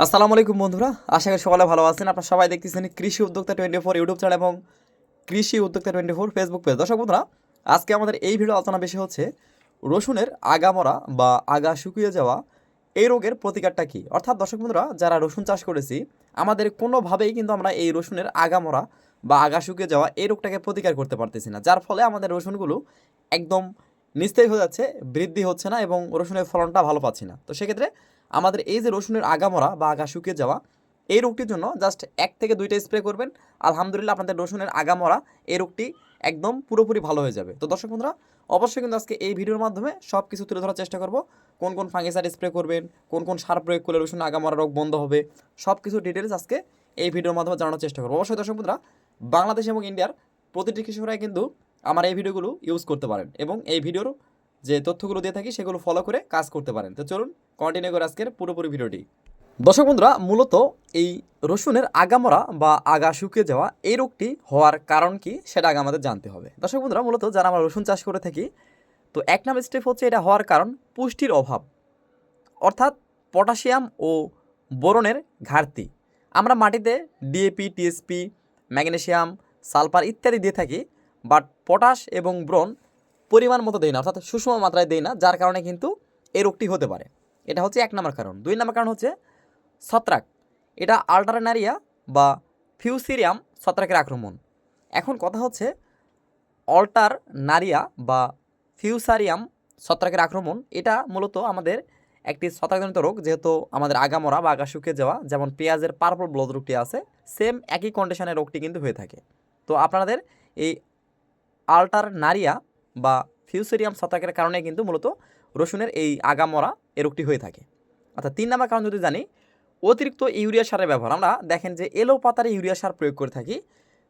আসসালামু আলাইকুম বন্ধুরা, আশা করি সকালে ভালো আছেন। আপনারা সবাই দেখতেছেন কৃষি উদ্যোক্তা 24 ইউটিউব চ্যানেল এবং কৃষি উদ্যোক্তা 24 ফেসবুক পেজ। দর্শক বন্ধুরা, আজকে আমাদের এই ভিডিও আলোচনা বেশি হচ্ছে রসুনের আগামরা বা আগা শুকিয়ে যাওয়া এই রোগের প্রতিকারটা কী। অর্থাৎ দর্শক বন্ধুরা, যারা রসুন চাষ করেছি আমাদের কোনোভাবেই কিন্তু আমরা এই রসুনের আগামরা বা আগা শুকিয়ে যাওয়া এই রোগটাকে প্রতিকার করতে পারতেছি না, যার ফলে আমাদের রসুনগুলো একদম নিস্তেজ হয়ে যাচ্ছে, বৃদ্ধি হচ্ছে না এবং রসুনের ফলনটা ভালো পাচ্ছি না। তো সেক্ষেত্রে আমাদের এই যে রসুনের আগামরা বা আগা শুকিয়ে যাওয়া এই রোগটির জন্য জাস্ট 1 থেকে 2টা স্প্রে করবেন, আলহামদুলিল্লাহ আপনাদের রসুনের আগামরা এই রোগটি একদম পুরোপুরি ভালো হয়ে যাবে। তো দর্শক বন্ধুরা, অবশ্যই কিন্তু আজকে এই ভিডিওর মাধ্যমে সব কিছু তুলে ধরার চেষ্টা করব। কোন কোন ফাঙ্গিসাইড স্প্রে করবেন, কোন কোন সার প্রয়োগ করলে রসুনের আগামরা রোগ বন্ধ হবে, সব কিছু ডিটেলস আজকে এই ভিডিওর মাধ্যমে জানানোর চেষ্টা করবো। অবশ্যই দর্শক বন্ধুরা, বাংলাদেশ এবং ইন্ডিয়ার প্রতিটি কৃষকরাই কিন্তু আমার এই ভিডিওগুলো ইউজ করতে পারেন এবং এই ভিডিওর যে তথ্যগুলো দিয়ে থাকি সেগুলো ফলো করে কাজ করতে পারেন। তো চলুন কন্টিনিউ করে আজকের পুরোপুরি ভিডিওটি। দর্শক বন্ধুরা, মূলত এই রসুনের আগামরা বা আগা শুকিয়ে যাওয়া এই রোগটি হওয়ার কারণ কি সেটা আগে আমাদের জানতে হবে। দর্শক বন্ধুরা, মূলত যারা আমরা রসুন চাষ করে থাকি, তো 1 নম্বর স্টেপ হচ্ছে এটা হওয়ার কারণ পুষ্টির অভাব, অর্থাৎ পটাশিয়াম ও বোরনের ঘাটতি। আমরা মাটিতে ডিএপি, টিএসপি, ম্যাগনেসিয়াম, সালফার ইত্যাদি দিয়ে থাকি, বাট পটাশ এবং ব্রোন পরিমাণ মতো দেয় না, অর্থাৎ সুষম মাত্রায় দেয় না, যার কারণে কিন্তু এই রোগটি হতে পারে। এটা হচ্ছে 1 নম্বর কারণ। 2 নম্বর কারণ হচ্ছে ছত্রাক। এটা আল্টারনারিয়া বা ফিউসিরিয়াম ছত্রাকের আক্রমণ। এখন কথা হচ্ছে অল্টারনারিয়া বা ফিউসারিয়াম ছত্রাকের আক্রমণ, এটা মূলত আমাদের একটি ছত্রাকজনিত রোগ। যেহেতু আমাদের আগামরা বা আগা শুকিয়ে যাওয়া, যেমন পেঁয়াজের পার্পল ব্লড রোগটি আছে, সেম একই কন্ডিশনের রোগটি কিন্তু হয়ে থাকে। তো আপনাদের এই আল্টারনারিয়া বা ফিউসেরিয়াম ছত্রাকের কারণে কিন্তু মূলত রসুনের এই আগামরা এ রোগটি হয়ে থাকে। অর্থাৎ 3 নম্বর কারণ যদি জানি, অতিরিক্ত ইউরিয়া সারের ব্যবহার। আমরা দেখেন যে এলো পাতারে ইউরিয়া সার প্রয়োগ করে থাকি,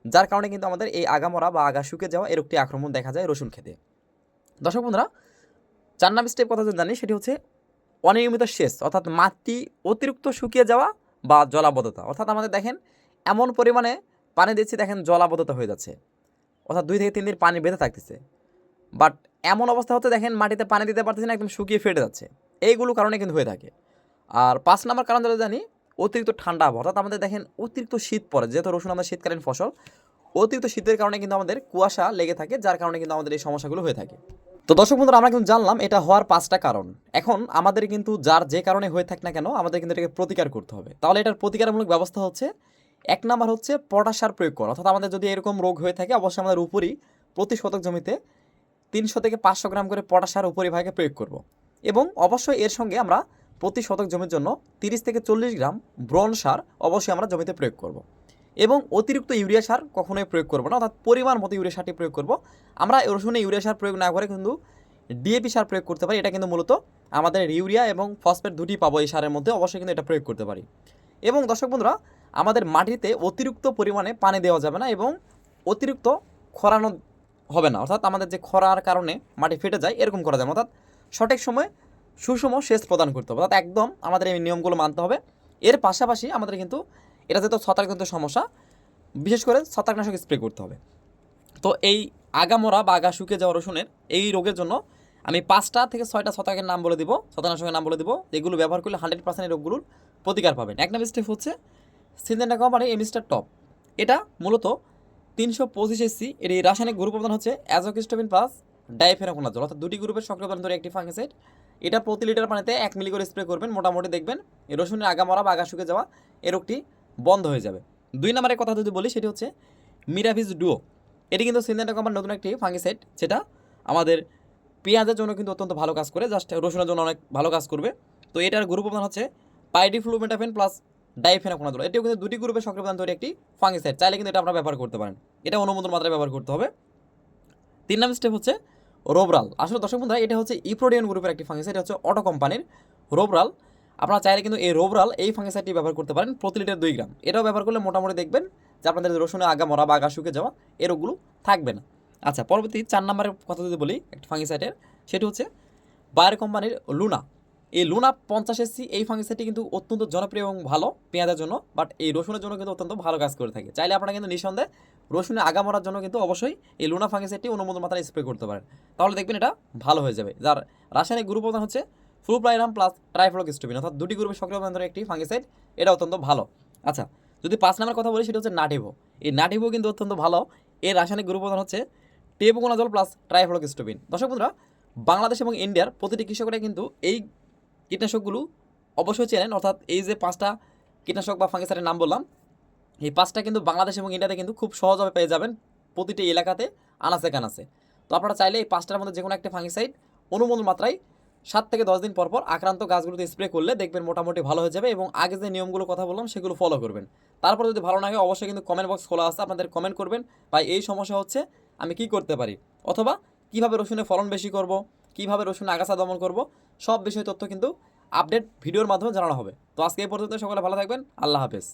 যার কারণে কিন্তু আমাদের এই আগামরা বা আগা শুকিয়ে যাওয়া এই রোগটি আক্রমণ দেখা যায় রসুন খেতে। দর্শক বন্ধুরা, 4 নম্বর স্টেপ কথা যদি জানি, সেটি হচ্ছে অনিয়মিত সেচ, অর্থাৎ মাটি অতিরিক্ত শুকিয়ে যাওয়া বা জলাবদ্ধতা। অর্থাৎ আমাদের দেখেন এমন পরিমাণে পানি দিচ্ছি, দেখেন জলাবদ্ধতা হয়ে যাচ্ছে, অর্থাৎ 2 থেকে 3 দিন পানি বেঁধে থাকতেছে, বাট এমন অবস্থা হচ্ছে দেখেন মাটিতে পানি দিতে পারতেছে না, একদম শুকিয়ে ফেটে যাচ্ছে। এইগুলো কারণে কিন্তু হয়ে থাকে। আর 5 নম্বর কারণ যদি জানি, অতিরিক্ত ঠান্ডা আবহাওয়া। অর্থাৎ আমাদের দেখেন অতিরিক্ত শীত পড়ে, যেহেতু রসুন আমাদের শীতকালীন ফসল, অতিরিক্ত শীতের কারণে কিন্তু আমাদের কুয়াশা লেগে থাকে, যার কারণে কিন্তু আমাদের এই সমস্যাগুলো হয়ে থাকে। তো দর্শক বন্ধুরা, আমরা কিন্তু জানলাম এটা হওয়ার 5টা কারণ। এখন আমাদের কিন্তু যার যে কারণে হয়ে থাকে না কেন, আমাদের কিন্তু এটাকে প্রতিকার করতে হবে। তাহলে এটার প্রতিকারমূলক ব্যবস্থা হচ্ছে 1 নাম্বার হচ্ছে পটাশ সার প্রয়োগ করা। অর্থাৎ আমাদের যদি এরকম রোগ হয়ে থাকে, অবশ্যই আমাদের উপরই প্রতি শতক জমিতে 300 থেকে 500 গ্রাম করে পটাশ সার উপরিভাগে প্রয়োগ করব। এবং অবশ্যই এর সঙ্গে আমরা প্রতি শতক জমির জন্য 30 থেকে 40 গ্রাম ব্রোন সার অবশ্যই আমরা জমিতে প্রয়োগ করব। এবং অতিরিক্ত ইউরিয়া সার কখনোই প্রয়োগ করবো না, অর্থাৎ পরিমাণ মতো ইউরিয়া সারটি প্রয়োগ করব। আমরা রসুনে ইউরিয়া সার প্রয়োগ না করে কিন্তু ডিএপি সার প্রয়োগ করতে পারি। এটা কিন্তু মূলত আমাদের ইউরিয়া এবং ফসফেট দুটি পাবো এই সারের মধ্যে, অবশ্যই কিন্তু এটা প্রয়োগ করতে পারি। এবং দর্শক বন্ধুরা, আমাদের মাটিতে অতিরিক্ত পরিমাণে পানি দেওয়া যাবে না এবং অতিরিক্ত খরানো হবে না, অর্থাৎ আমাদের যে খরার কারণে মাটি ফেটে যায় এরকম করা যাবে, অর্থাৎ সঠিক সময়ে সুষম সেচ প্রদান করতে হবে, অর্থাৎ একদম আমাদের এই নিয়মগুলো মানতে হবে। এর পাশাপাশি আমাদের কিন্তু এটা যেহেতু ছত্রাকজনিত সমস্যা, বিশেষ করে ছত্রাকনাশক স্প্রে করতে হবে। তো এই আগামরা বা আগা শুকিয়ে যাওয়া রসুনের এই রোগের জন্য আমি 5টা থেকে 6টা ছত্রাকের নাম বলে দিব, ছত্রাকনাশকের নাম বলে দিব, যেগুলো ব্যবহার করলে 100% এই রোগগুলোর প্রতিকার পাবেন। 1 নম্বর স্টেপ হচ্ছে সিনজেন্টা কোম্পানির এমিস্টার টপ। এটা মূলত 325 এসসি। এর এই রাসায়নিক গ্রুপ উপাদান হচ্ছে অ্যাজোক্রিস্টোবিন প্লাস ডাইফেনাকোনাজল, অর্থাৎ দুটি গ্রুপের সক্রিয় উপাদান ধরে একটি ফাঙ্গিসাইড। এটা প্রতি লিটার পানিতে 1 মিলি করে স্প্রে করবেন, মোটামুটি দেখবেন এই রসুনের আগামরা বা আগা শুকিয়ে যাওয়া এই রোগটি বন্ধ হয়ে যাবে। 2 নম্বরের কথা যদি বলি, সেটি হচ্ছে মিরাভিজ ডুও। এটি কিন্তু সিনজেন্টা কোম্পানির নতুন একটি ফাঙ্গিসাইড, যেটা আমাদের পেঁয়াজের জন্য কিন্তু অত্যন্ত ভালো কাজ করে, জাস্ট রসুনের জন্য অনেক ভালো কাজ করবে। তো এটার গ্রুপ উপাদান হচ্ছে পাইডিফ্লুমেটাফেন প্লাস ডাইফেনাকোনাজল। এটিও কিন্তু দুটি গ্রুপের সক্রিয় উপাদান তৈরি একটি ফাঙ্গিসাইড, চাইলে কিন্তু এটা আপনারা ব্যবহার করতে পারেন। এটা অনুমোদন মাত্রায় ব্যবহার করতে হবে। 3 নম্বর স্টেপ হচ্ছে রোবরাল। আসলে দর্শক বন্ধুরা, এটা হচ্ছে ইপ্রোডিয়ন গ্রুপের একটি ফাঙ্গিসাইড, হচ্ছে অটো কোম্পানির রোবরাল। আপনারা চাইলে কিন্তু এই রোবরাল এই ফাঙ্গিসাইডটি ব্যবহার করতে পারেন প্রতি লিটার 2 গ্রাম। এটাও ব্যবহার করলে মোটামুটি দেখবেন যে আপনাদের রসুনে আগামরা বা আগা শুকিয়ে যাওয়া এই রোগগুলো থাকবে না। আচ্ছা, পরবর্তী 4 নম্বরের কথা যদি বলি একটা ফাঙ্গিসাইডের, সেটি হচ্ছে বায়ার কোম্পানির লুনা। এই লুনা 50 এসসি এই ফাঙ্গিসাইডটি কিন্তু অত্যন্ত জনপ্রিয় এবং ভালো পেঁয়াজের জন্য, বাট এই রসুনের জন্য কিন্তু অত্যন্ত ভালো কাজ করে থাকে। চাইলে আপনারা কিন্তু নিঃসন্দেহে রসুনের আগামরার জন্য কিন্তু অবশ্যই এই লুনা ফাঙ্গিসাইডটি অনুমোদন মাত্রায় স্প্রে করতে পারেন, তাহলে দেখবেন এটা ভালো হয়ে যাবে। যার রাসায়নিক গ্রুপ উপাদান হচ্ছে ফ্লুপ্লাইরাম প্লাস ট্রাইফ্লোক্সিস্টোবিন অর্থাৎ দুটি গ্রুপের সক্রিয় নিয়ন্ত্রণ একটি ফাঙ্গিসাইড, এটা অত্যন্ত ভালো। আচ্ছা, যদি 5 নম্বর কথা বলি সেটা হচ্ছে নাটিভো। এই নাটিভো কিন্তু অত্যন্ত ভালো। এর রাসায়নিক গ্রুপ উপাদান হচ্ছে টেবুকোনাজল প্লাস ট্রাইফ্লোক্সিস্টোবিন। দর্শক বন্ধুরা, বাংলাদেশ এবং ইন্ডিয়ার প্রতিটি কৃষকরা কিন্তু এই কীটনাশকগুলো অবশ্যই চেনেন, অর্থাৎ এই যে 5টা কীটনাশক বা ফাঙ্গিসাইডের নাম বললাম, এই 5টা কিন্তু বাংলাদেশ এবং ইন্ডিয়াতে কিন্তু খুব সহজভাবে পেয়ে যাবেন প্রতিটি এলাকাতে আনাচে কানাচে। তো আপনারা চাইলে এই 5টার মধ্যে যে কোনো একটা ফাঙ্গিসাইড অনুমোদন মাত্রায় 7 থেকে 10 দিন পর পর আক্রান্ত গাছগুলোতে স্প্রে করলে দেখবেন মোটামুটি ভালো হয়ে যাবে, এবং আগে যে নিয়মগুলো কথা বললাম সেগুলো ফলো করবেন। তারপর যদি ভালো না হয় অবশ্যই কিন্তু কমেন্ট বক্স খোলা আছে, আপনাদের কমেন্ট করবেন ভাই এই সমস্যা হচ্ছে আমি কি করতে পারি, অথবা কিভাবে রসুনের ফলন বেশি করব, কিভাবে রসুনের আগাছা দমন করব, সব বিষয় তথ্য কিন্তু আপডেট ভিডিওর মাধ্যমে জানানো হবে। তো আজকে এই পর্যন্ত, সকলে ভালো থাকবেন, আল্লাহ হাফেজ।